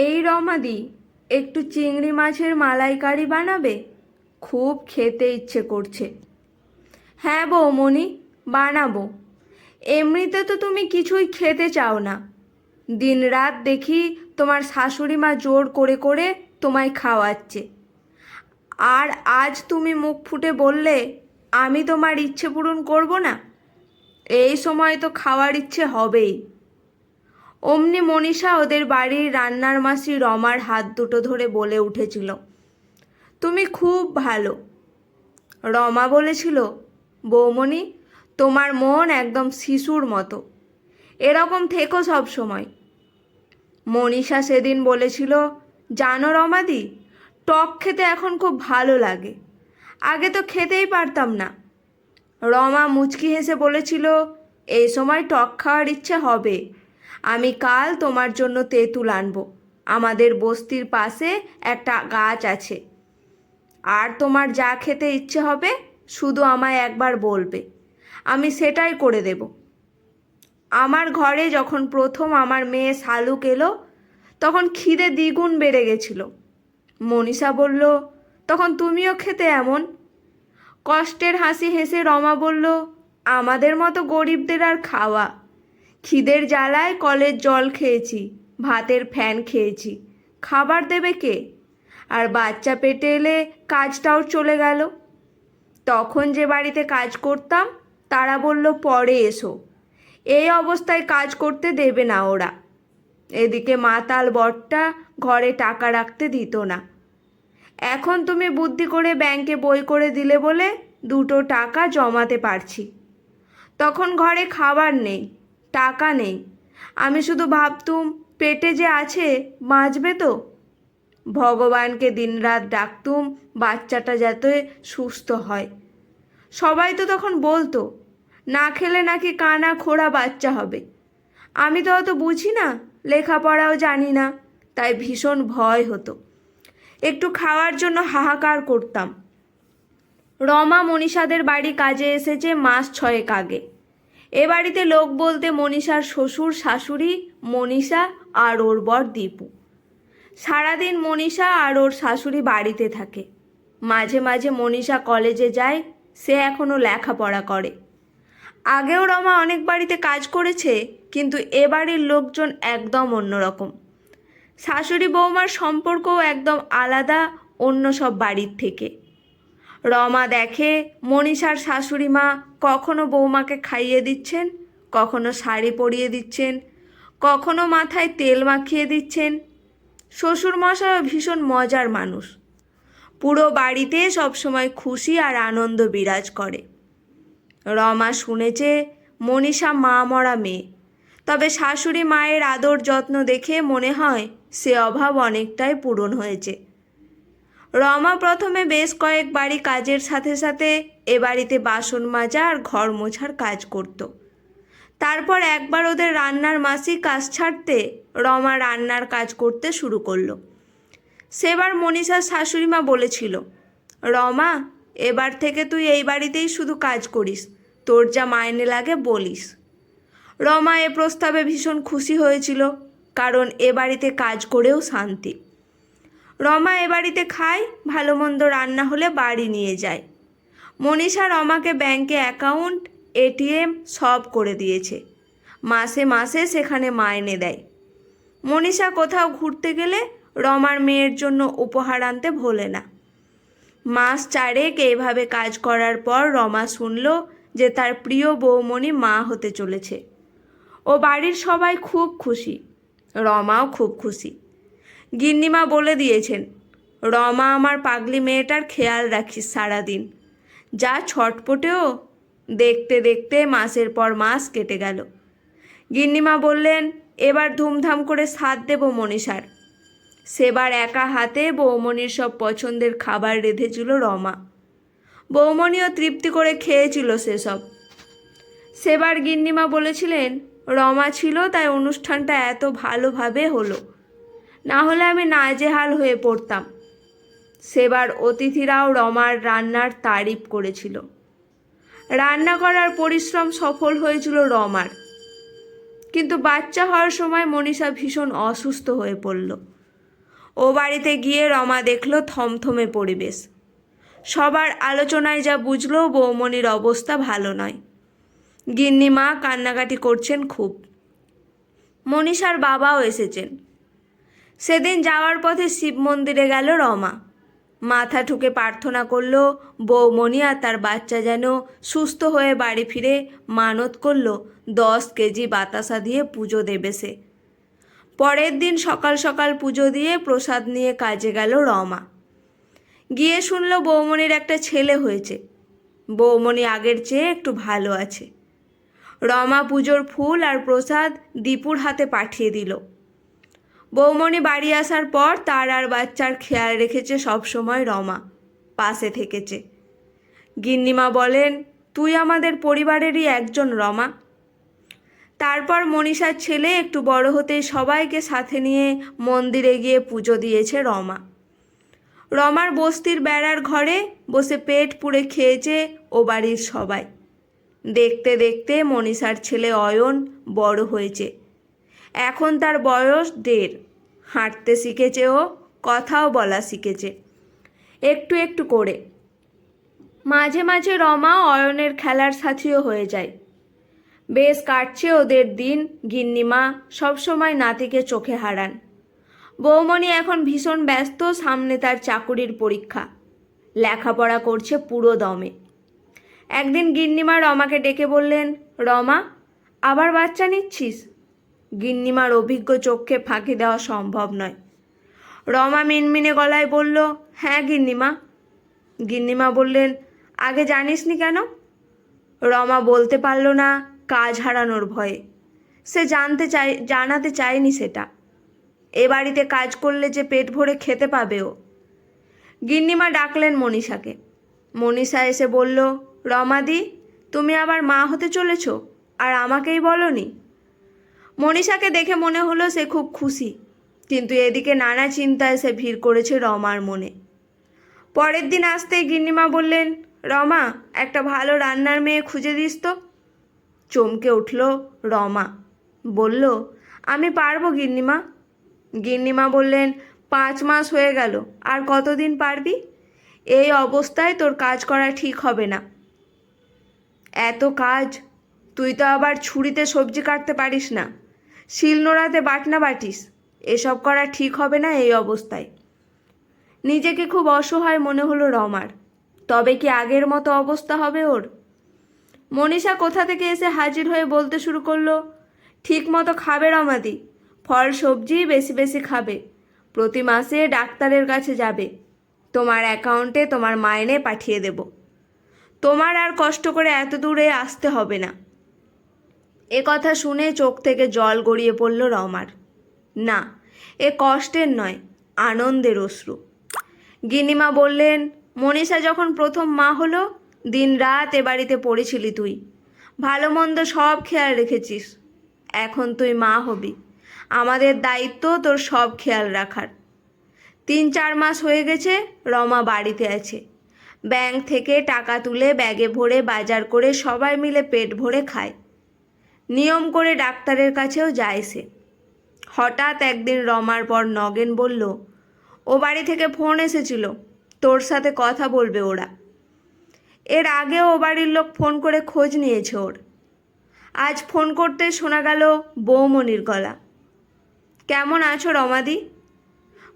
এই রমাদি, একটু চিংড়ি মাছের মালাইকারি বানাবে? খুব খেতে ইচ্ছে করছে। হ্যাঁ বৌমণি, বানাবো। এমনিতে তো তুমি কিছুই খেতে চাও না। দিনরাত দেখি তোমার শাশুড়ি মা জোর করে করে তোমায় খাওয়াচ্ছে। আর আজ তুমি মুখ ফুটে বললে আমি তোমার ইচ্ছে পূরণ করব না। এই সময় তো খাওয়ার ইচ্ছে হবেই। অমনি মনীষা ওদের বাড়ির রান্নার মাসি রমার হাত দুটো ধরে বলে উঠেছিল, তুমি খুব ভালো। রমা বলেছিল, বৌমণি, তোমার মন একদম শিশুর মতো, এরকম থেকো সব সময়। মনীষা সেদিন বলেছিল, জানো রমাদি, টক খেতে এখন খুব ভালো লাগে, আগে তো খেতেই পারতাম না। রমা মুচকি হেসে বলেছিল, এই সময় টক খাওয়ার ইচ্ছে হবে। আমি কাল তোমার জন্য তেঁতুল আনবো। আমাদের বস্তির পাশে একটা গাছ আছে। আর তোমার যা খেতে ইচ্ছে হবে শুধু আমায় একবার বলবে, আমি সেটাই করে দেব। আমার ঘরে যখন প্রথম আমার মেয়ে শালুক এলো তখন খিদে দ্বিগুণ বেড়ে গেছিল। মনীষা বলল, তখন তুমিও খেতে এমন? কষ্টের হাসি হেসে রমা বলল, আমাদের মতো গরিবদের আর খাওয়া। খিদের জ্বালায় কলের জল খেয়েছি, ভাতের ফ্যান খেয়েছি, খাবার দেবে কে? আর বাচ্চা পেটে এলে কাজটাও চলে গেল। তখন যে বাড়িতে কাজ করতাম তারা বলল পরে এসো। এই অবস্থায় কাজ করতে দেবে না ওরা। এদিকে মাতাল বরটা ঘরে টাকা রাখতে দিত না। এখন তুমি বুদ্ধি করে ব্যাংকে বই করে দিলে বলে দুটো টাকা জমাতে পারছি। তখন ঘরে খাবার নেই, টাকা নেই। আমি শুধু ভাবতুম পেটে যে আছে বাঁচবে তো। ভগবানকে দিনরাত ডাকতুম বাচ্চাটা যাতে সুস্থ হয়। সবাই তো তখন বলতো না খেলে নাকি কানা খোড়া বাচ্চা হবে। আমি তো অত বুঝি না, লেখাপড়াও জানি না, তাই ভীষণ ভয় হতো। একটু খাওয়ার জন্য হাহাকার করতাম। রমা মনীষাদের বাড়ি কাজে এসেছে মাস 6 আগে। এ বাড়িতে লোক বলতে মনীষার শ্বশুর শাশুড়ি, মনীষা আর ওর বর দীপু। সারাদিন মনীষা আর ওর শাশুড়ি বাড়িতে থাকে। মাঝে মাঝে মনীষা কলেজে যায়, সে এখনও লেখাপড়া করে। আগেও রমা অনেক বাড়িতে কাজ করেছে, কিন্তু এ বাড়ির লোকজন একদম অন্যরকম। শাশুড়ি বৌমার সম্পর্কও একদম আলাদা অন্য সব বাড়ির থেকে। রমা দেখে মনীষার শাশুড়ি মা কখনো বৌমাকে খাইয়ে দিচ্ছেন, কখনো শাড়ি পরিয়ে দিচ্ছেন, কখনো মাথায় তেল মাখিয়ে দিচ্ছেন। শ্বশুরমশাইও ভীষণ মজার মানুষ। পুরো বাড়িতে সবসময় খুশি আর আনন্দ বিরাজ করে। রমা শুনেছে মনীষা মা মরা মেয়ে, তবে শাশুড়ি মায়ের আদর যত্ন দেখে মনে হয় সে অভাব অনেকটাই পূরণ হয়েছে। রমা প্রথমে বেশ কয়েক বাড়ি কাজের সাথে সাথে এ বাড়িতে বাসন মাজা আর ঘর মোছার কাজ করত। তারপর একবার ওদের রান্নার মাসি কাজ ছাড়তে রমা রান্নার কাজ করতে শুরু করলো। সেবার মনীষার শাশুড়ি মা বলেছিল, রমা, এবার থেকে তুই এই বাড়িতেই শুধু কাজ করিস, তোর যা মাইনে লাগে বলিস। রমা এ প্রস্তাবে ভীষণ খুশি হয়েছিল, কারণ এ বাড়িতে কাজ করেও শান্তি। রমা এ বাড়িতে খায়, ভালো মন্দ রান্না হলে বাড়ি নিয়ে যায়। মনীষা রমাকে ব্যাংকে অ্যাকাউন্ট, এটিএম সব করে দিয়েছে। মাসে মাসে সেখানে মাইনে দেয়। মনীষা কোথাও ঘুরতে গেলে রমার মেয়ের জন্য উপহার আনতে ভোলে না। মাস 4 এইভাবে কাজ করার পর রমা শুনল যে তার প্রিয় বৌমণি মা হতে চলেছে। ও বাড়ির সবাই খুব খুশি, রমাও খুব খুশি। গিন্নিমা বলে দিয়েছেন, রমা আমার পাগলি মেয়েটার খেয়াল রাখিস সারাদিন। যা ছটপটেও। দেখতে দেখতে মাসের পর মাস কেটে গেল। গিন্নিমা বললেন, এবার ধুমধাম করে সাধ দেব মনীষার। সেবার একা হাতে বৌমণির সব পছন্দের খাবার রেঁধেছিল রমা। বৌমণিও তৃপ্তি করে খেয়েছিল সেসব। সেবার গিন্নিমা বলেছিলেন, রমা ছিল তাই অনুষ্ঠানটা এত ভালোভাবে হলো, না হলে আমি নাজেহাল হয়ে পড়তাম। সেবার অতিথিরাও রমার রান্নার তারিফ করেছিল। রান্না করার পরিশ্রম সফল হয়েছিল রমার। কিন্তু বাচ্চা হওয়ার সময় মনীষা ভীষণ অসুস্থ হয়ে পড়ল। ও বাড়িতে গিয়ে রমা দেখলো থমথমে পরিবেশ। সবার আলোচনায় যা বুঝলো বৌমনির অবস্থা ভালো নয়। গিন্নিমা কান্নাকাটি করছেন খুব। মনীষার বাবাও এসেছেন। সেদিন যাওয়ার পথে শিব মন্দিরে গেল রমা। মাথা ঠুকে প্রার্থনা করলো বৌমনি আর তার বাচ্চা যেন সুস্থ হয়ে বাড়ি ফিরে। মানত করলো 10 কেজি বাতাসা দিয়ে পুজো দেবে সে। পরের দিন সকাল সকাল পুজো দিয়ে প্রসাদ নিয়ে কাজে গেল রমা। গিয়ে শুনল বৌমনির একটা ছেলে হয়েছে। বৌমনি আগের চেয়ে একটু ভালো আছে। রমা পুজোর ফুল আর প্রসাদ দীপুর হাতে পাঠিয়ে দিল। বৌমনি বাড়ি আসার পর তার আর বাচ্চার খেয়াল রেখেছে সবসময় রমা, পাশে থেকেছে। গিন্নিমা বলেন, তুই আমাদের পরিবারেরই একজন রমা। তারপর মনীষার ছেলে একটু বড় হতেই সবাইকে সাথে নিয়ে মন্দিরে গিয়ে পুজো দিয়েছে রমা। রমার বস্তির বেড়ার ঘরে বসে পেট পুড়ে খেয়েছে ও বাড়ির সবাই। দেখতে দেখতে মনীষার ছেলে অয়ন বড় হয়েছে। এখন তার বয়স 1.5। হাঁটতে শিখেছে, ও কথাও বলা শিখেছে একটু একটু করে। মাঝে মাঝে রমা অয়নের খেলার সাথীও হয়ে যায়। বেশ কাটছে ওদের দিন। গিন্নিমা সবসময় নাতিকে চোখে হারান। বৌমনি এখন ভীষণ ব্যস্ত, সামনে তার চাকুরির পরীক্ষা। লেখাপড়া করছে পুরো দমে। একদিন গিন্নিমা রমাকে ডেকে বললেন, রমা, আবার বাচ্চা নিচ্ছিস? গিন্নিমার অভিজ্ঞ চোখে ফাঁকি দেওয়া সম্ভব নয়। রমা মিনমিনে গলায় বলল, হ্যাঁ গিন্নিমা। গিন্নিমা বললেন, আগে জানিসনি কেন? রমা বলতে পারল না, কাজ হারানোর ভয়ে। সে জানাতে চায়নি সেটা। এ বাড়িতে কাজ করলে যে পেট ভরে খেতে পাবে ও। গিন্নিমা ডাকলেন মনীষাকে। মনীষা এসে বলল, রমাদি, তুমি আবার মা হতে চলেছ, আর আমাকেই বলনি। মনীষাকে দেখে মনে হলো সে খুব খুশি, কিন্তু এদিকে নানা চিন্তায় সে ভিড় করেছে রমার মনে। পরের দিন আসতেই গিন্নিমা বললেন, রমা, একটা ভালো রান্নার মেয়ে খুঁজে দিস তো। চমকে উঠল রমা, বলল, আমি পারবো গিন্নিমা। গিন্নিমা বললেন, 5 মাস হয়ে গেল, আর কতদিন পারবি? এই অবস্থায় তোর কাজ করা ঠিক হবে না। এত কাজ! তুই তো আবার ছুরিতে সবজি কাটতে পারিস না, শিলনোড়াতে বাটনা বাটিস। এসব করা ঠিক হবে না এই অবস্থায়। নিজেকে খুব অসহায় মনে হলো রমার। তবে কি আগের মতো অবস্থা হবে ওর? মনীষা কোথা থেকে এসে হাজির হয়ে বলতে শুরু করলো, ঠিক মতো খাবে রমাদি, ফল সবজি বেশি বেশি খাবে, প্রতি মাসে ডাক্তারের কাছে যাবে, তোমার অ্যাকাউন্টে তোমার মাইনে পাঠিয়ে দেব, তোমার আর কষ্ট করে এত দূরে আসতে হবে না। এ কথা শুনে চোখ থেকে জল গড়িয়ে পড়ল রমার। না, এ কষ্টের নয়, আনন্দের অশ্রু। গিন্নিমা বললেন, মনীষা যখন প্রথম মা হলো, দিন রাত এ বাড়িতে পড়েছিলি তুই, ভালো মন্দ সব খেয়াল রেখেছিস। এখন তুই মা হবি, আমাদের দায়িত্ব তোর সব খেয়াল রাখার। 3-4 মাস হয়ে গেছে রমা বাড়িতে আছে। ব্যাংক থেকে টাকা তুলে ব্যাগে ভরে বাজার করে সবাই মিলে পেট ভরে খায়। নিয়ম করে ডাক্তারের কাছেও যায় সে। হঠাৎ একদিন রমার পর নগেন বলল, ও বাড়ি থেকে ফোন এসেছিল, তোর সাথে কথা বলবে ওরা। এর আগেও ও বাড়ির লোক ফোন করে খোঁজ নিয়েছে ওর। আজ ফোন করতে শোনা গেল বৌমনির গলা। কেমন আছো রমাদি?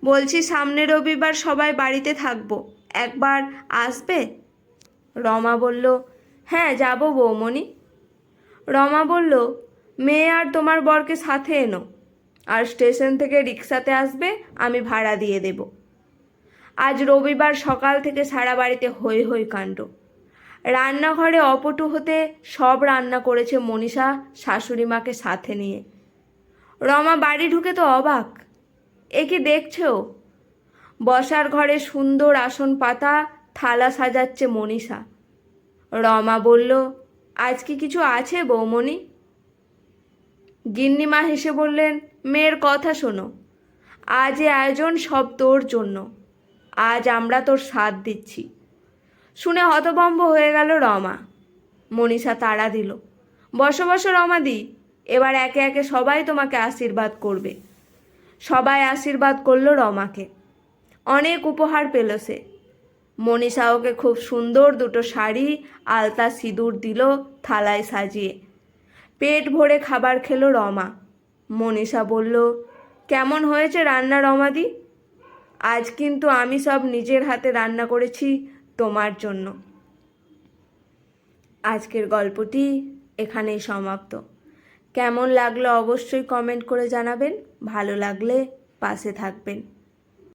বলছি সামনের রবিবার সবাই বাড়িতে থাকবো, একবার আসবে? রমা বলল, হ্যাঁ যাব বৌমনি। রমা বলল, মেয়ে আর তোমার বরকে সাথে এনো, আর স্টেশন থেকে রিক্সাতে আসবে, আমি ভাড়া দিয়ে দেব। আজ রবিবার সকাল থেকে সারা বাড়িতে হই হই কাণ্ড। রান্নাঘরে অপটু হতে সব রান্না করেছে মনীষা শাশুড়ি মাকে সাথে নিয়ে। রমা বাড়ি ঢুকে তো অবাক। এ কি দেখছো? বসার ঘরে সুন্দর আসন পাতা, থালা সাজাচ্ছে মনীষা। রমা বলল, আজ কি কিছু আছে বৌমনি? গিন্নিমা হেসে বললেন, মেয়ের কথা শোনো, আজ এ আয়োজন সব তোর জন্য, আজ আমরা তোর সাথ দিচ্ছি। শুনে হতভম্ব হয়ে গেল রমা। মনীষা তাড়া দিল, বসো বসো রমাদি, এবার একে একে সবাই তোমাকে আশীর্বাদ করবে। সবাই আশীর্বাদ করলো রমাকে। অনেক উপহার পেল সে। মনীষা ওকে খুব সুন্দর দুটো শাড়ি, আলতা, সিঁদুর দিল থালায় সাজিয়ে। পেট ভরে খাবার খেলো রমা। মনীষা বলল, কেমন হয়েছে রান্না রমাদি? আজ কিন্তু আমি সব নিজের হাতে রান্না করেছি তোমার জন্য। আজকের গল্পটি এখানেই সমাপ্ত। কেমন লাগলো অবশ্যই কমেন্ট করে জানাবেন। ভালো লাগলে পাশে থাকবেন।